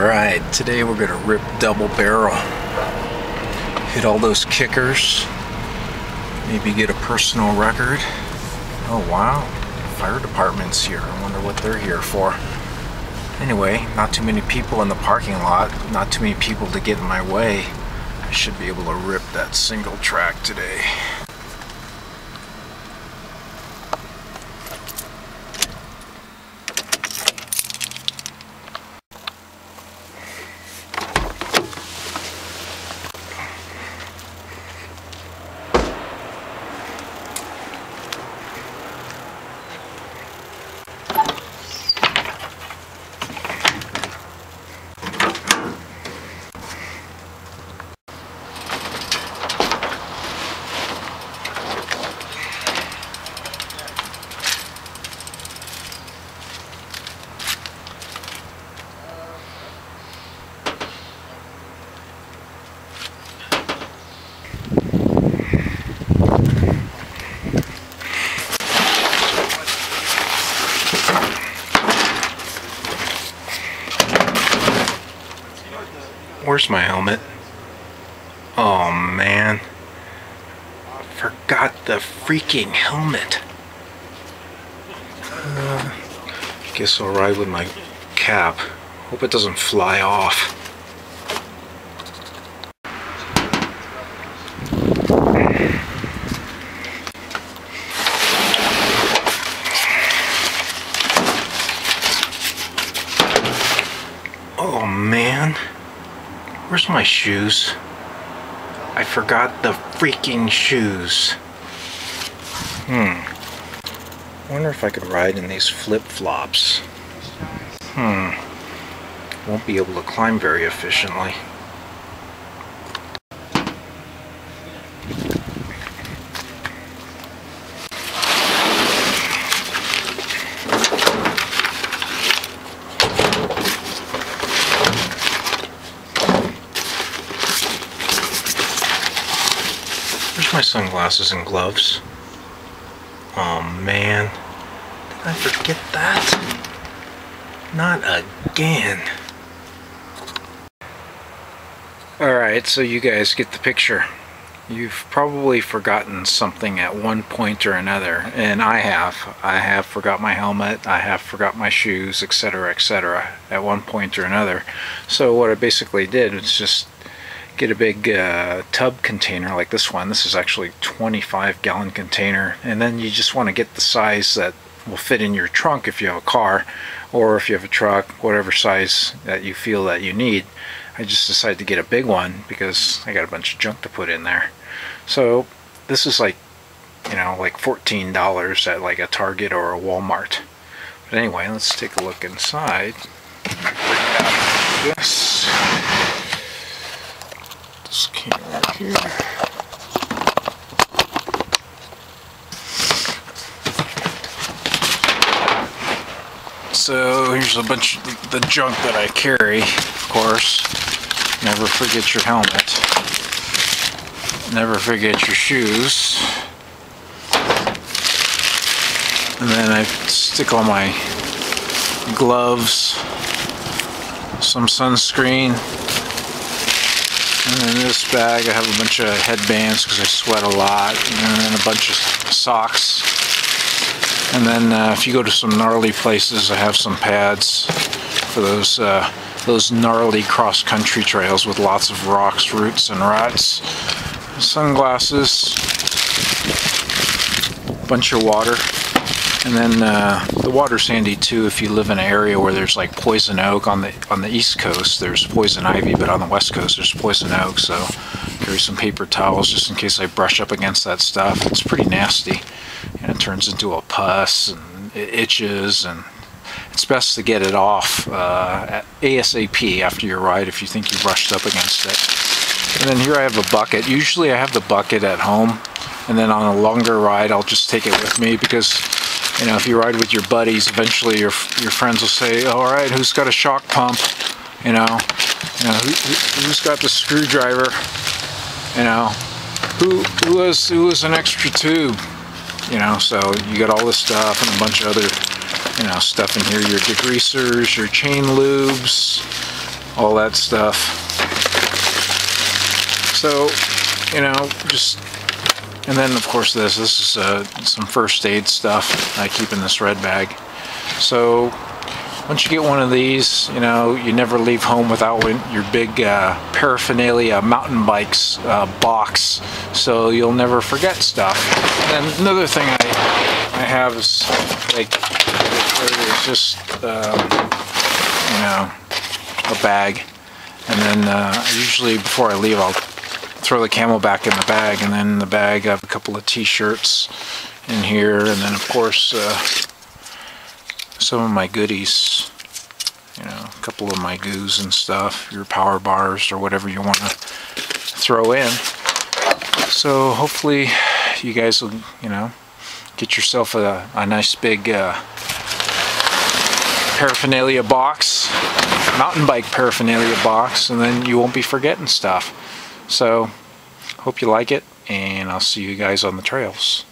Alright, today we're going to rip double barrel. Hit all those kickers. Maybe get a personal record. Oh wow, fire department's here. I wonder what they're here for. Anyway, not too many people in the parking lot. Not too many people to get in my way. I should be able to rip that single track today. Where's my helmet? Oh man, forgot the freaking helmet. Guess I'll ride with my cap. Hope it doesn't fly off. Oh man. Where's my shoes? I forgot the freaking shoes. Wonder if I could ride in these flip-flops. Won't be able to climb very efficiently. My sunglasses and gloves. Oh man, did I forget that? Not again. Alright, so you guys get the picture. You've probably forgotten something at one point or another, and I have. I have forgot my helmet, I have forgot my shoes, etc., etc. at one point or another. So what I basically did was just get a big tub container like this one. This is actually a 25-gallon container, and then you just want to get the size that will fit in your trunk if you have a car, or if you have a truck, whatever size that you feel that you need. I just decided to get a big one because I got a bunch of junk to put in there. So this is like, you know, like $14 at like a Target or a Walmart. But anyway, let's take a look inside. This can right here. So here's a bunch of the junk that I carry, of course. Never forget your helmet. Never forget your shoes. And then I stick all my gloves, some sunscreen. And in this bag I have a bunch of headbands because I sweat a lot, and then a bunch of socks. And then if you go to some gnarly places, I have some pads for those gnarly cross-country trails with lots of rocks, roots, and ruts. Sunglasses, bunch of water. And then the water's handy too if you live in an area where there's like poison oak. On the east coast there's poison ivy, but on the west coast there's poison oak, so carry some paper towels just in case I brush up against that stuff. It's pretty nasty, and it turns into a pus and it itches, and it's best to get it off ASAP after your ride if you think you brushed up against it. And then here I have a bucket. Usually I have the bucket at home, and then on a longer ride I'll just take it with me because, you know, if you ride with your buddies, eventually your friends will say, all right, who's got a shock pump? You know who's got the screwdriver? You know, who has an extra tube? You know, so you got all this stuff and a bunch of other, you know, stuff in here. Your degreasers, your chain lubes, all that stuff. So, you know, just, and then of course this is some first aid stuff I keep in this red bag. So once you get one of these, you know, you never leave home without your big paraphernalia mountain bikes box, so you'll never forget stuff. And then another thing I have is like, it's just you know, a bag, and then usually before I leave I'll throw the camelbak in the bag, and then in the bag I have a couple of t-shirts in here, and then of course some of my goodies, you know, a couple of my goos and stuff, your power bars or whatever you want to throw in. So hopefully you guys will, you know, get yourself a nice big paraphernalia box, mountain bike paraphernalia box, and then you won't be forgetting stuff. So hope you like it, and I'll see you guys on the trails.